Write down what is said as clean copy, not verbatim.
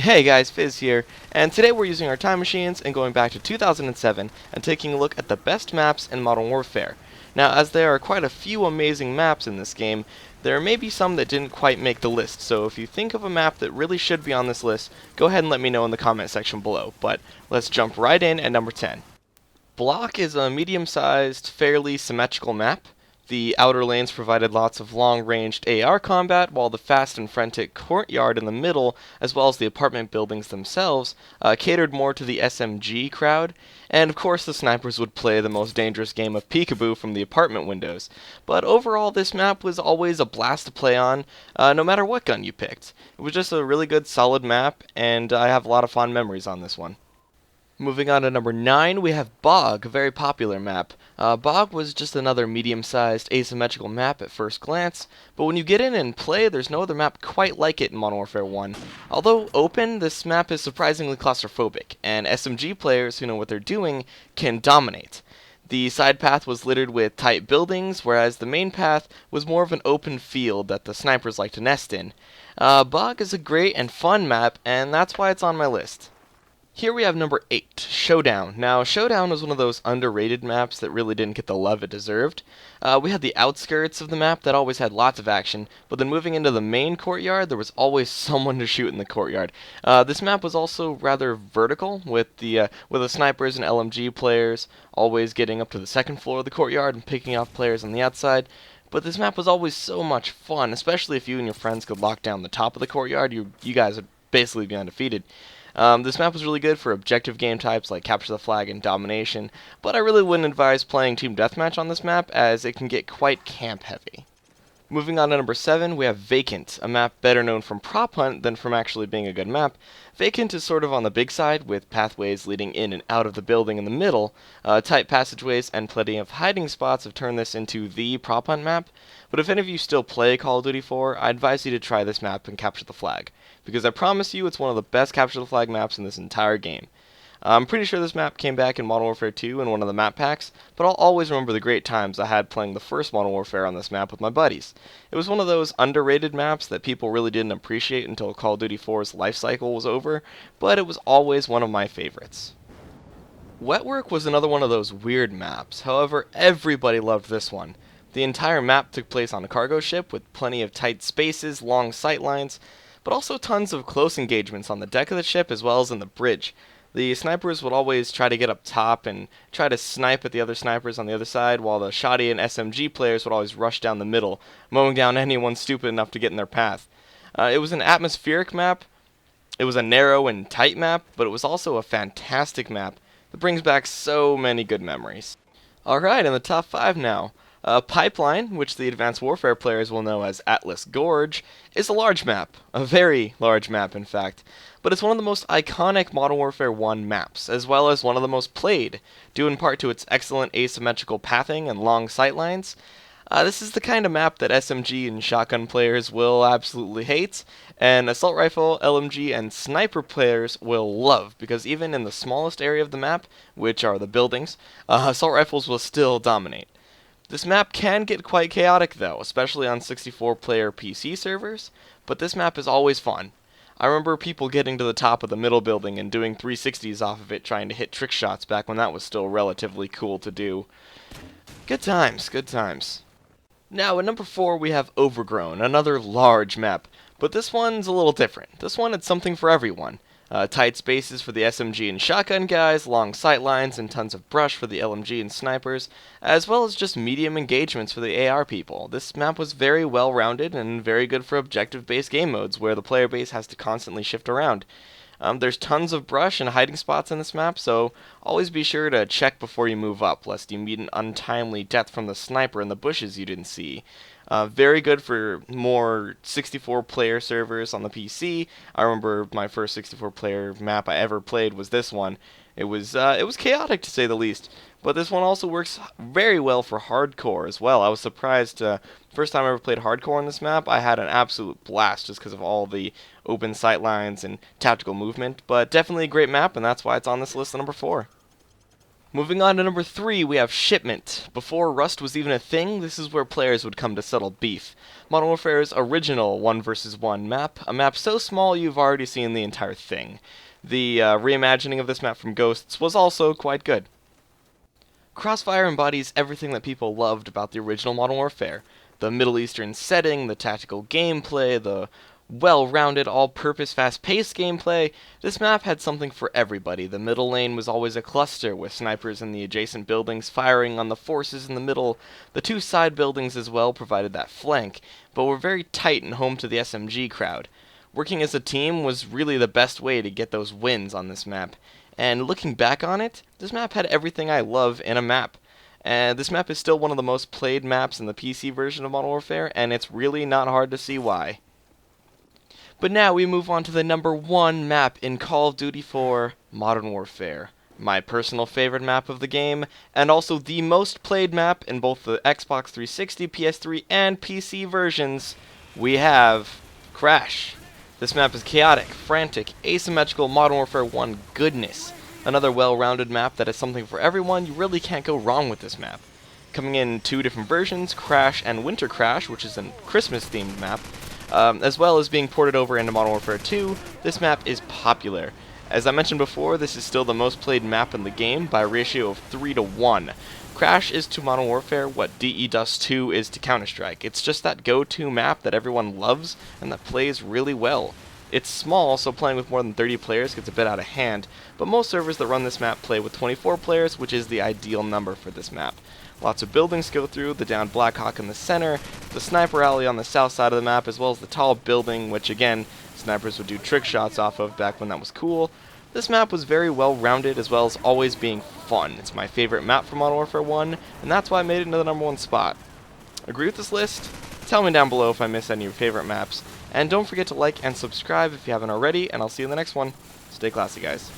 Hey guys, Fizz here, and today we're using our time machines and going back to 2007 and taking a look at the best maps in Modern Warfare. Now, as there are quite a few amazing maps in this game, there may be some that didn't quite make the list, so if you think of a map that really should be on this list, go ahead and let me know in the comment section below. But let's jump right in at number 10. BLOC is a medium-sized, fairly symmetrical map. The outer lanes provided lots of long-ranged AR combat, while the fast and frantic courtyard in the middle, as well as the apartment buildings themselves, catered more to the SMG crowd, and of course the snipers would play the most dangerous game of peekaboo from the apartment windows. But overall, this map was always a blast to play on, no matter what gun you picked. It was just a really good, solid map, and I have a lot of fond memories on this one. Moving on to number 9, we have BOG, a very popular map. BOG was just another medium-sized asymmetrical map at first glance, but when you get in and play, there's no other map quite like it in Modern Warfare 1. Although open, this map is surprisingly claustrophobic, and SMG players who know what they're doing can dominate. The side path was littered with tight buildings, whereas the main path was more of an open field that the snipers like to nest in. BOG is a great and fun map, and that's why it's on my list. Here we have number 8, Showdown. Now, Showdown was one of those underrated maps that really didn't get the love it deserved. We had the outskirts of the map that always had lots of action, but then moving into the main courtyard, there was always someone to shoot in the courtyard. This map was also rather vertical, with the snipers and LMG players always getting up to the second floor of the courtyard and picking off players on the outside. But this map was always so much fun, especially if you and your friends could lock down the top of the courtyard. You guys would basically be undefeated. This map was really good for objective game types like capture the flag and domination, but I really wouldn't advise playing team deathmatch on this map as it can get quite camp heavy. Moving on to number 7, we have Vacant, a map better known from prop hunt than from actually being a good map. Vacant is sort of on the big side, with pathways leading in and out of the building in the middle. Tight passageways and plenty of hiding spots have turned this into the prop hunt map. But if any of you still play Call of Duty 4, I advise you to try this map and capture the flag, because I promise you it's one of the best capture the flag maps in this entire game. I'm pretty sure this map came back in Modern Warfare 2 in one of the map packs, but I'll always remember the great times I had playing the first Modern Warfare on this map with my buddies. It was one of those underrated maps that people really didn't appreciate until Call of Duty 4's life cycle was over, but it was always one of my favorites. WETWORK was another one of those weird maps, however, everybody loved this one. The entire map took place on a cargo ship with plenty of tight spaces, long sight lines, but also tons of close engagements on the deck of the ship as well as in the bridge. The snipers would always try to get up top and try to snipe at the other snipers on the other side, while the shoddy and SMG players would always rush down the middle, mowing down anyone stupid enough to get in their path. It was an atmospheric map, it was a narrow and tight map, but it was also a fantastic map that brings back so many good memories. Alright, in the top 5 now. Pipeline, which the Advanced Warfare players will know as Atlas Gorge, is a large map. A very large map, in fact. But it's one of the most iconic Modern Warfare 1 maps, as well as one of the most played, due in part to its excellent asymmetrical pathing and long sightlines. This is the kind of map that SMG and shotgun players will absolutely hate, and assault rifle, LMG, and sniper players will love, because even in the smallest area of the map, which are the buildings, assault rifles will still dominate. This map can get quite chaotic though, especially on 64-player PC servers, but this map is always fun. I remember people getting to the top of the middle building and doing 360s off of it trying to hit trick shots back when that was still relatively cool to do. Good times, good times. Now at number 4 we have Overgrown, another large map, but this one's a little different. This one had something for everyone. Tight spaces for the SMG and shotgun guys, long sight lines, and tons of brush for the LMG and snipers, as well as just medium engagements for the AR people. This map was very well rounded and very good for objective-based game modes where the player base has to constantly shift around. There's tons of brush and hiding spots in this map, so always be sure to check before you move up, lest you meet an untimely death from the sniper in the bushes you didn't see. Very good for more 64-player servers on the PC. I remember my first 64-player map I ever played was this one. It was chaotic to say the least, but this one also works very well for hardcore as well. I was surprised. First time I ever played hardcore on this map, I had an absolute blast just because of all the open sight lines and tactical movement. But definitely a great map, and that's why it's on this list at number 4. Moving on to number 3, we have Shipment. Before Rust was even a thing, this is where players would come to settle beef. Modern Warfare's original 1 vs 1 map, a map so small you've already seen the entire thing. The reimagining of this map from Ghosts was also quite good. CROSSFIRE embodies everything that people loved about the original Modern Warfare. The Middle Eastern setting, the tactical gameplay, the well-rounded, all-purpose, fast-paced gameplay. This map had something for everybody. The middle lane was always a cluster, with snipers in the adjacent buildings firing on the forces in the middle. The 2 side buildings as well provided that flank, but were very tight and home to the SMG crowd. Working as a team was really the best way to get those wins on this map. And looking back on it, this map had everything I love in a map. And this map is still one of the most played maps in the PC version of Modern Warfare, and it's really not hard to see why. But now we move on to the number 1 map in Call of Duty 4 Modern Warfare. My personal favorite map of the game, and also the most played map in both the Xbox 360, PS3, and PC versions. We have Crash. This map is chaotic, frantic, asymmetrical Modern Warfare 1 goodness. Another well-rounded map that is something for everyone. You really can't go wrong with this map. Coming in 2 different versions, Crash and Winter Crash, which is a Christmas-themed map, as well as being ported over into Modern Warfare 2, this map is popular. As I mentioned before, this is still the most played map in the game by a ratio of 3 to 1. Crash is to Modern Warfare what DE Dust 2 is to Counter-Strike. It's just that go-to map that everyone loves and that plays really well. It's small, so playing with more than 30 players gets a bit out of hand, but most servers that run this map play with 24 players, which is the ideal number for this map. Lots of buildings go through, the downed Blackhawk in the center, the sniper alley on the south side of the map, as well as the tall building, which again, snipers would do trick shots off of back when that was cool. This map was very well rounded, as well as always being fun. It's my favorite map from Modern Warfare 1, and that's why I made it into the number 1 spot. Agree with this list? Tell me down below if I missed any of your favorite maps, and don't forget to like and subscribe if you haven't already, and I'll see you in the next one. Stay classy, guys.